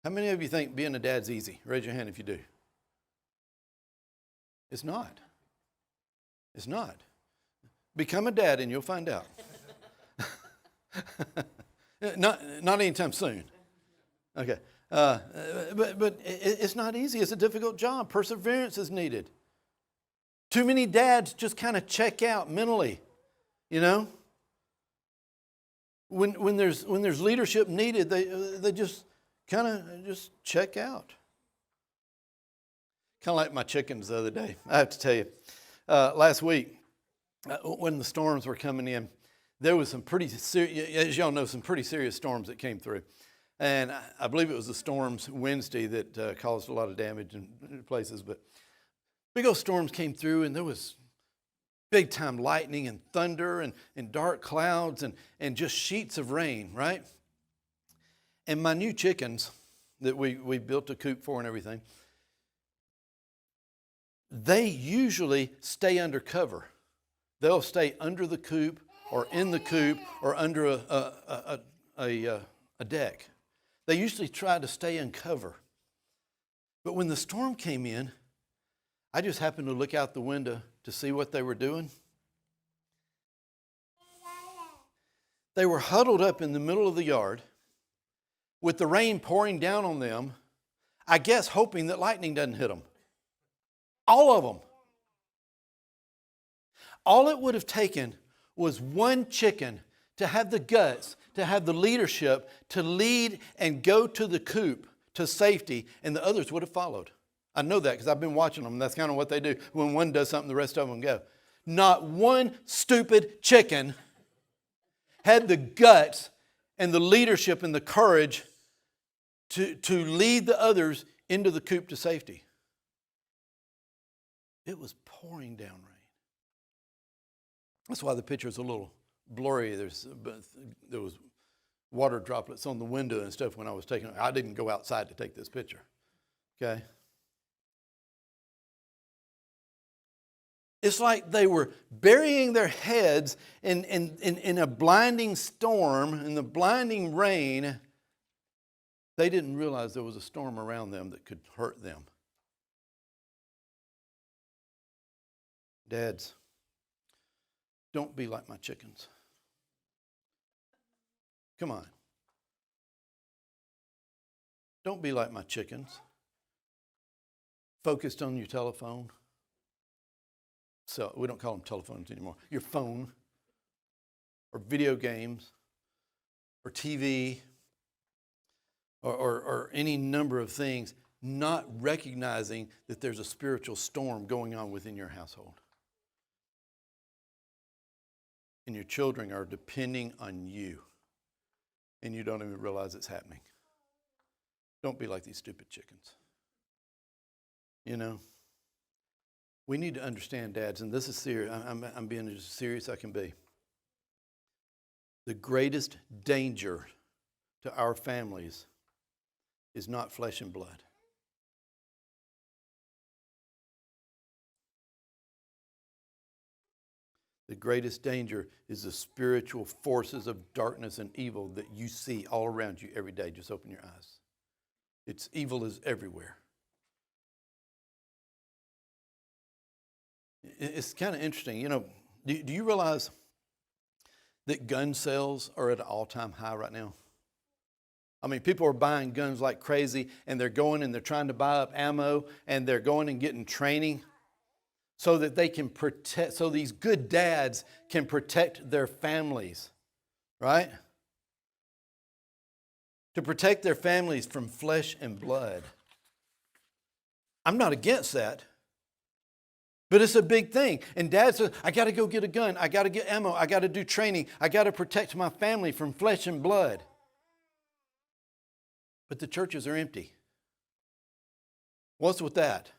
How many of you think being a dad's easy? Raise your hand if you do. It's not. It's not. Become a dad and you'll find out. Not anytime soon. Okay. But it's not easy. It's a difficult job. Perseverance is needed. Too many dads just kind of check out mentally, you know? When there's leadership needed, they just kind of just check out. Kind of like my chickens the other day. I have to tell you, last week when the storms were coming in, there was some pretty serious, as y'all know, some pretty serious storms that came through. And I believe it was the storms Wednesday that caused a lot of damage in places. But big old storms came through, and there was big time lightning and thunder and dark clouds and just sheets of rain, right? And my new chickens that we built a coop for and everything, they usually stay under cover. They'll stay under the coop or in the coop or under a deck. They usually try to stay in cover. But when the storm came in, I just happened to look out the window to see what they were doing. They were huddled up in the middle of the yard with the rain pouring down on them, I guess hoping that lightning doesn't hit them. All of them. All it would have taken was one chicken to have the guts, to have the leadership, to lead and go to the coop to safety, and the others would have followed. I know that because I've been watching them. That's kind of what they do. When one does something, the rest of them go. Not one stupid chicken had the guts and the leadership and the courage to lead the others into the coop to safety. It was pouring down rain. That's why the picture is a little blurry. There was water droplets on the window and stuff when I was taking it. I didn't go outside to take this picture. Okay? It's like they were burying their heads in a blinding storm, in the blinding rain. They didn't realize there was a storm around them that could hurt them. Dads, don't be like my chickens. Come on. Don't be like my chickens. Focused on your telephone. So we don't call them telephones anymore. Your phone, or video games, or TV, or any number of things, not recognizing that there's a spiritual storm going on within your household. And your children are depending on you, and you don't even realize it's happening. Don't be like these stupid chickens. You know? We need to understand, dads, and this is serious. I'm being as serious as I can be. The greatest danger to our families is not flesh and blood. The greatest danger is the spiritual forces of darkness and evil that you see all around you every day. Just open your eyes. Evil is everywhere. It's kind of interesting. You know, do you realize that gun sales are at an all-time high right now? I mean, people are buying guns like crazy, and they're going and they're trying to buy up ammo, and they're going and getting training so that they can protect, so these good dads can protect their families, right? To protect their families from flesh and blood. I'm not against that. But it's a big thing. And dad says, I got to go get a gun. I got to get ammo. I got to do training. I got to protect my family from flesh and blood. But the churches are empty. What's with that?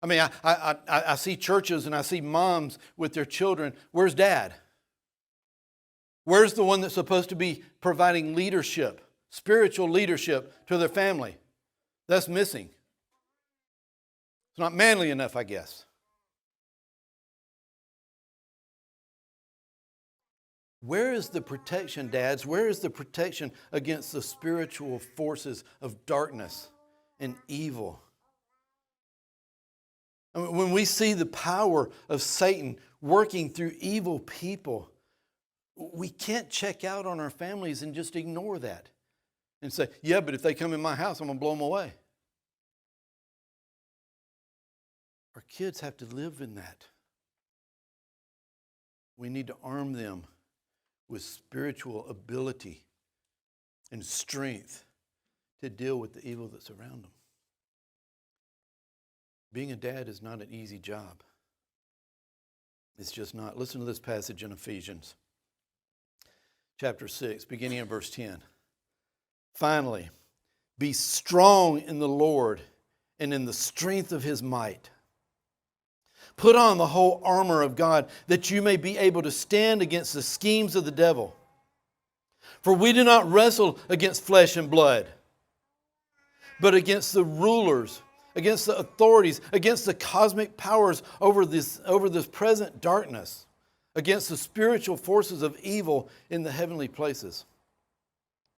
I mean, I see churches and I see moms with their children. Where's dad? Where's the one that's supposed to be providing leadership, spiritual leadership to their family? That's missing. It's not manly enough, I guess. Where is the protection, dads? Where is the protection against the spiritual forces of darkness and evil? I mean, when we see the power of Satan working through evil people, we can't check out on our families and just ignore that and say, yeah, but if they come in my house, I'm going to blow them away. Our kids have to live in that. We need to arm them with spiritual ability and strength to deal with the evil that's around them. Being a dad is not an easy job. It's just not. Listen to this passage in Ephesians chapter 6, beginning in verse 10. Finally, be strong in the Lord and in the strength of His might. Put on the whole armor of God that you may be able to stand against the schemes of the devil. For we do not wrestle against flesh and blood, but against the rulers, against the authorities, against the cosmic powers over this present darkness, against the spiritual forces of evil in the heavenly places.